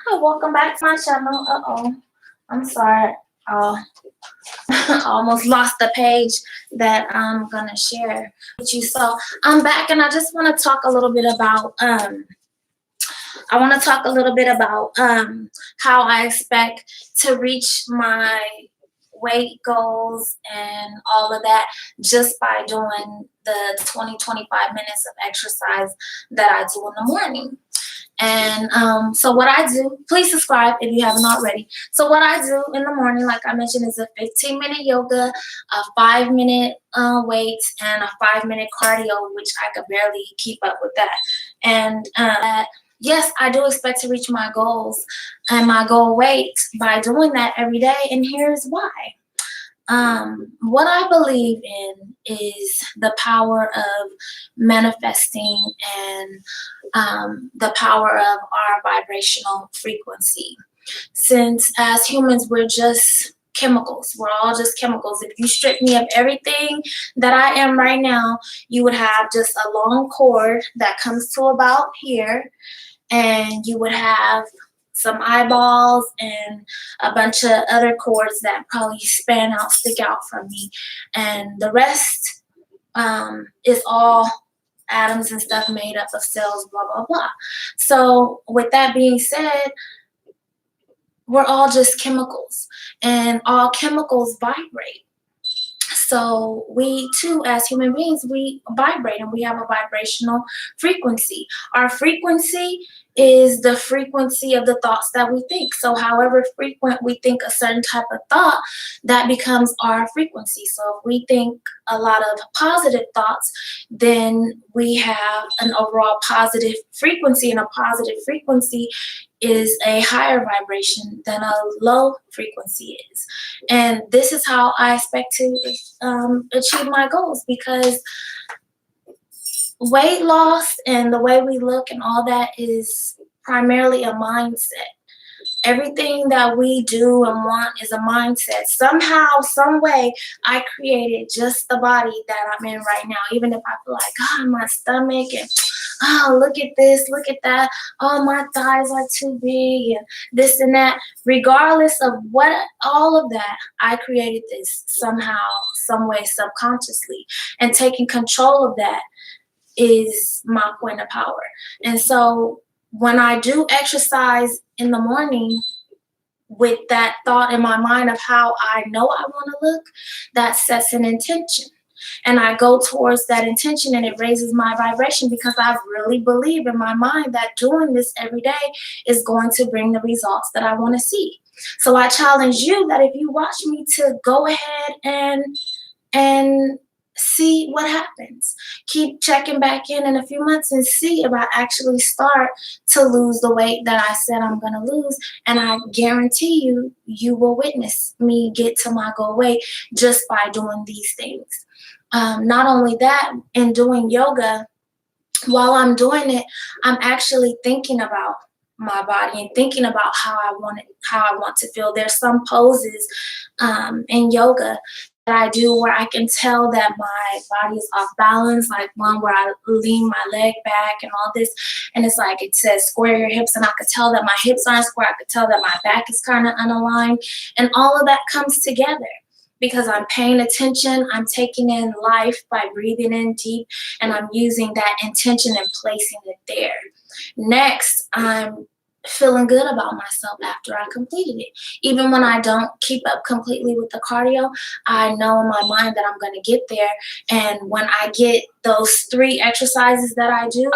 Hi, welcome back to my channel. I'm sorry. I almost lost the page that I'm gonna share with you. So I'm back, and I just want to talk a little bit about how I expect to reach my weight goals and all of that just by doing the 20-25 minutes of exercise that I do in the morning. And so what I do, please subscribe if you haven't already. So what I do in the morning, like I mentioned, is a 15-minute yoga, a 5-minute weights, and a 5-minute cardio, which I could barely keep up with that. And yes, I do expect to reach my goals and my goal weight by doing that every day. And here's why. What I believe in is the power of manifesting and the power of our vibrational frequency. Since as humans, we're just chemicals. We're all just chemicals. If you strip me of everything that I am right now, you would have just a long cord that comes to about here, and you would have some eyeballs and a bunch of other cords that probably stick out from me, and the rest is all atoms and stuff made up of cells, blah blah blah. So with that being said, we're all just chemicals, and all chemicals vibrate. So we too, as human beings, we vibrate, and we have a vibrational frequency. Our frequency is the frequency of the thoughts that we think. So however frequent we think a certain type of thought, that becomes our frequency. So if we think a lot of positive thoughts, then we have an overall positive frequency, and a positive frequency is a higher vibration than a low frequency is. And this is how I expect to achieve my goals, because weight loss and the way we look and all that is primarily a mindset. Everything that we do and want is a mindset. Somehow, some way, I created just the body that I'm in right now. Even if I feel like, God, my stomach, and oh, look at this, look at that, oh, my thighs are too big, and this and that. Regardless of what, all of that, I created this somehow, some way, subconsciously. And taking control of that is my point of power. And so when I do exercise in the morning with that thought in my mind of how I know I want to look, that sets an intention. And I go towards that intention, and it raises my vibration, because I really believe in my mind that doing this every day is going to bring the results that I want to see. So I challenge you that if you watch me, to go ahead and see what happens. Keep checking back in a few months and see if I actually start to lose the weight that I said I'm going to lose. And I guarantee you, you will witness me get to my goal weight just by doing these things. Not only that, in doing yoga, while I'm doing it, I'm actually thinking about my body and thinking about how I want to feel. There's some poses in yoga that I do where I can tell that my body is off balance, like one where I lean my leg back and all this, and it's like it says square your hips, and I could tell that my hips aren't square. I could tell that my back is kind of unaligned, and all of that comes together because I'm paying attention. I'm taking in life by breathing in deep, and I'm using that intention and placing it there. Next, I'm feeling good about myself after I completed it. Even when I don't keep up completely with the cardio, I know in my mind that I'm going to get there. And when I get those 3 exercises that I do,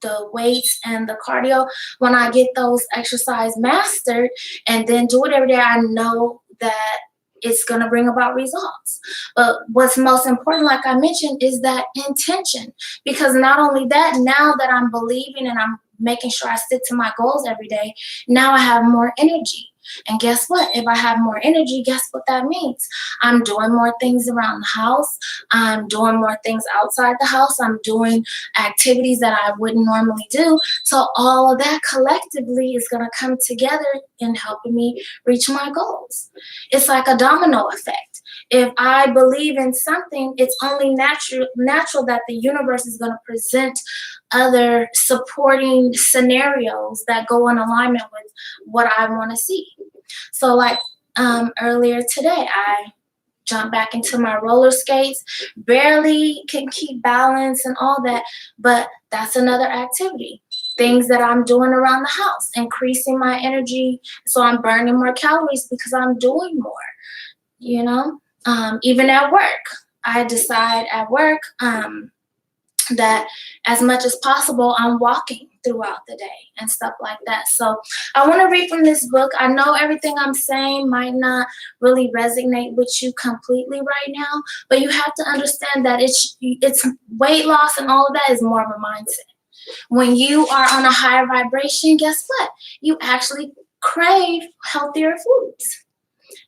the weights and the cardio, when I get those exercise mastered and then do it every day, I know that it's going to bring about results. But what's most important, like I mentioned, is that intention. Because not only that, now that I'm believing and I'm making sure I stick to my goals every day, now I have more energy. And guess what? If I have more energy, guess what that means? I'm doing more things around the house. I'm doing more things outside the house. I'm doing activities that I wouldn't normally do. So all of that collectively is going to come together in helping me reach my goals. It's like a domino effect. If I believe in something, it's only natural that the universe is going to present other supporting scenarios that go in alignment with what I want to see. So like earlier today, I jumped back into my roller skates, barely can keep balance and all that, but that's another activity. Things that I'm doing around the house, increasing my energy, so I'm burning more calories because I'm doing more, you know? Even at work, I decide at work that as much as possible, I'm walking throughout the day and stuff like that. So I want to read from this book. I know everything I'm saying might not really resonate with you completely right now, but you have to understand that it's weight loss and all of that is more of a mindset. When you are on a higher vibration, guess what? You actually crave healthier foods.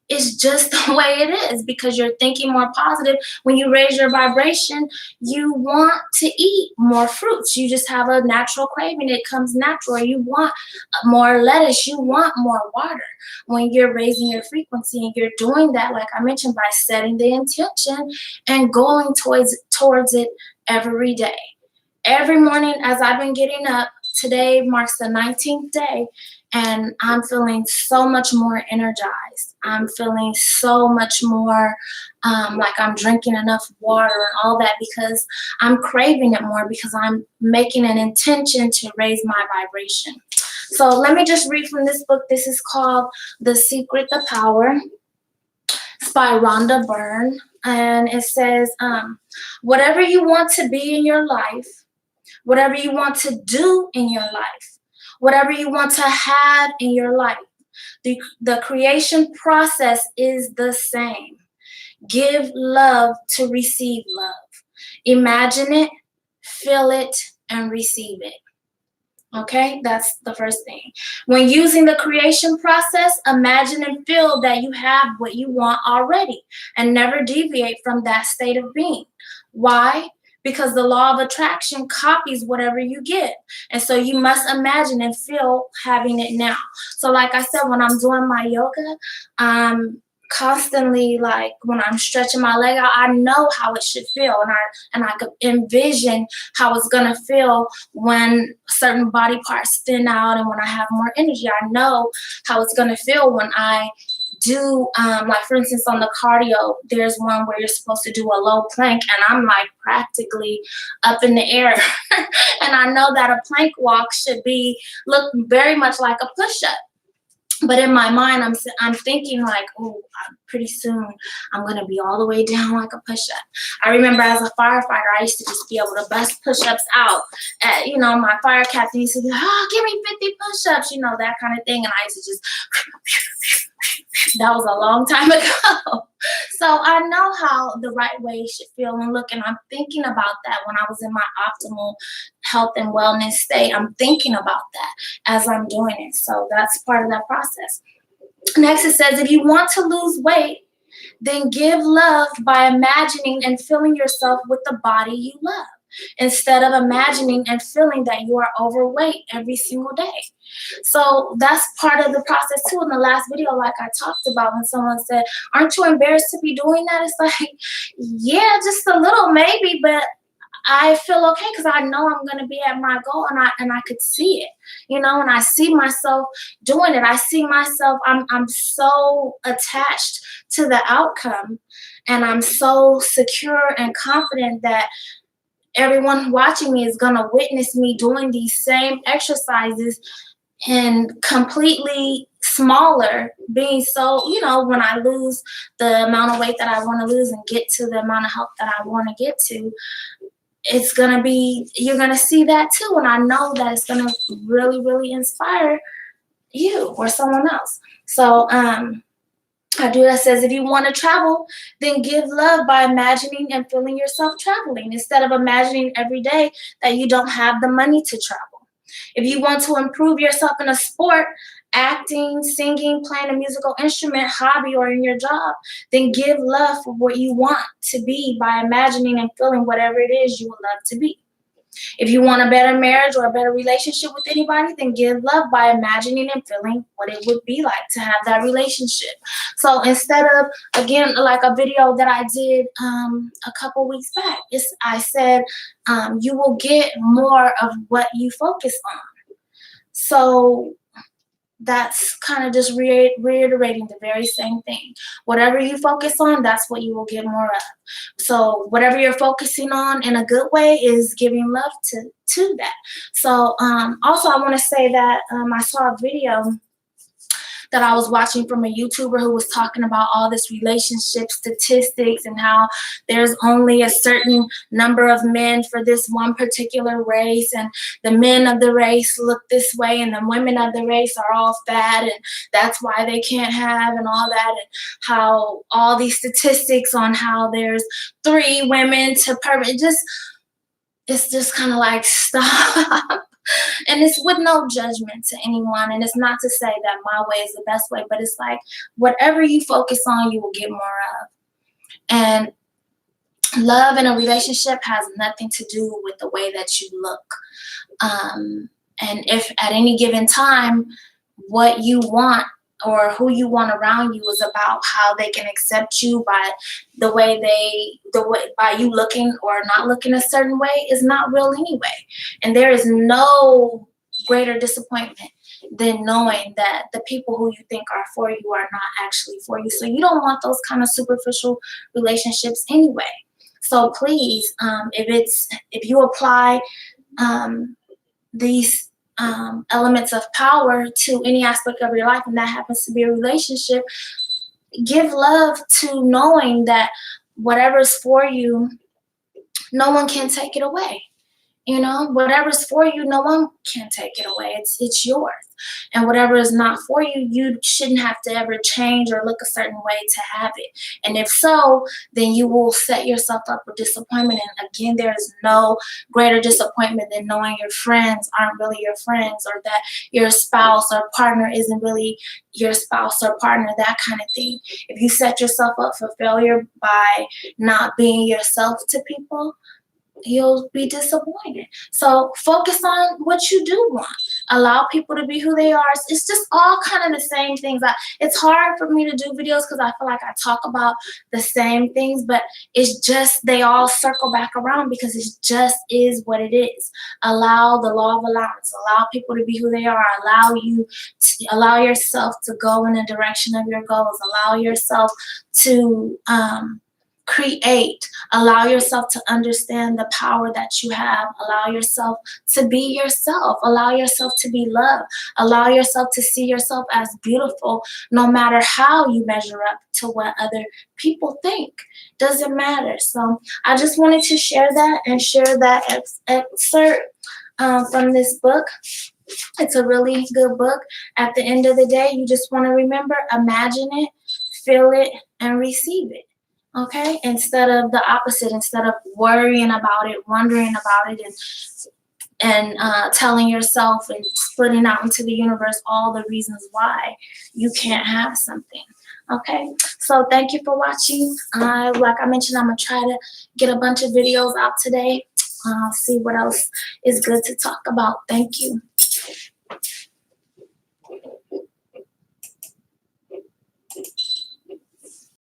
It's just the way it is because you're thinking more positive. When you raise your vibration, you want to eat more fruits. You just have a natural craving. It comes natural. You want more lettuce. You want more water. When you're raising your frequency and you're doing that, like I mentioned, by setting the intention and going towards it every day. Every morning as I've been getting up, today marks the 19th day, and I'm feeling so much more energized. I'm feeling so much more like I'm drinking enough water and all that because I'm craving it more because I'm making an intention to raise my vibration. So let me just read from this book. This is called The Secret, the Power. It's by Rhonda Byrne. And it says, whatever you want to be in your life, whatever you want to do in your life, whatever you want to have in your life, the creation process is the same. Give love to receive love. Imagine it, feel it, and receive it. Okay, that's the first thing. When using the creation process, imagine and feel that you have what you want already and never deviate from that state of being. Why? Because the law of attraction copies whatever you get. And so you must imagine and feel having it now. So like I said, when I'm doing my yoga, constantly, like when I'm stretching my leg out, I know how it should feel, and I could envision how it's gonna feel when certain body parts thin out and when I have more energy. I know how it's gonna feel when I do like for instance on the cardio, there's one where you're supposed to do a low plank and I'm like practically up in the air and I know that a plank walk should look very much like a push-up. But in my mind, I'm thinking like, oh, pretty soon I'm gonna be all the way down like a push-up. I remember as a firefighter, I used to just be able to bust push-ups out. My fire captain used to be, oh, give me 50 push-ups, that kind of thing. And I used to just, that was a long time ago. So I know how the right way should feel and look, and I'm thinking about that when I was in my optimal health and wellness state. I'm thinking about that as I'm doing it. So that's part of that process. Next, it says, if you want to lose weight, then give love by imagining and filling yourself with the body you love, instead of imagining and feeling that you are overweight every single day. So that's part of the process too. In the last video, like I talked about, when someone said, aren't you embarrassed to be doing that? It's like, yeah, just a little maybe, but I feel okay because I know I'm going to be at my goal, and I could see it, and I see myself doing it. I see myself, I'm so attached to the outcome, and I'm so secure and confident that everyone watching me is going to witness me doing these same exercises and completely smaller, being so, when I lose the amount of weight that I want to lose and get to the amount of health that I want to get to, it's going to be, you're going to see that too. And I know that it's going to really, really inspire you or someone else. So, I do that says, if you want to travel, then give love by imagining and feeling yourself traveling, instead of imagining every day that you don't have the money to travel. If you want to improve yourself in a sport, acting, singing, playing a musical instrument, hobby, or in your job, then give love for what you want to be by imagining and feeling whatever it is you would love to be. If you want a better marriage or a better relationship with anybody, then give love by imagining and feeling what it would be like to have that relationship. So instead of, again, like a video that I did a couple weeks back, I said you will get more of what you focus on. So that's kind of just reiterating the very same thing. Whatever you focus on, that's what you will get more of. So whatever you're focusing on in a good way is giving love to that. So also I want to say that I saw a video that I was watching from a YouTuber who was talking about all this relationship statistics and how there's only a certain number of men for this one particular race, and the men of the race look this way and the women of the race are all fat, and that's why they can't have, and all that, and how all these statistics on how there's 3 women to per, it's just kind of like, stop. And it's with no judgment to anyone. And it's not to say that my way is the best way, but it's like whatever you focus on, you will get more of. And love in a relationship has nothing to do with the way that you look. And if at any given time, what you want or who you want around you is about how they can accept you by by you looking or not looking a certain way, is not real anyway. And there is no greater disappointment than knowing that the people who you think are for you are not actually for you. So you don't want those kind of superficial relationships anyway. So please, if you apply these elements of power to any aspect of your life, and that happens to be a relationship, give love to knowing that whatever's for you, no one can take it away. You know, whatever's for you, no one can take it away. It's yours. And whatever is not for you, you shouldn't have to ever change or look a certain way to have it. And if so, then you will set yourself up for disappointment. And again, there is no greater disappointment than knowing your friends aren't really your friends, or that your spouse or partner isn't really your spouse or partner, that kind of thing. If you set yourself up for failure by not being yourself to people, you'll be disappointed. So focus on what you do want. Allow people to be who they are. It's just all kind of the same things. It's hard for me to do videos because I feel like I talk about the same things, but it's just they all circle back around because it just is what it is. Allow the law of allowance. Allow people to be who they are. Allow yourself to go in the direction of your goals. Allow yourself to create. Allow yourself to understand the power that you have. Allow yourself to be yourself. Allow yourself to be loved. Allow yourself to see yourself as beautiful, no matter how you measure up to what other people think. Doesn't matter. So I just wanted to share that and share that excerpt from this book. It's a really good book. At the end of the day, you just want to remember, imagine it, feel it, and receive it. Okay, instead of the opposite, instead of worrying about it, wondering about it, and telling yourself and splitting out into the universe all the reasons why you can't have something. Okay, so thank you for watching. Like I mentioned, I'm gonna try to get a bunch of videos out today. See what else is good to talk about. Thank you.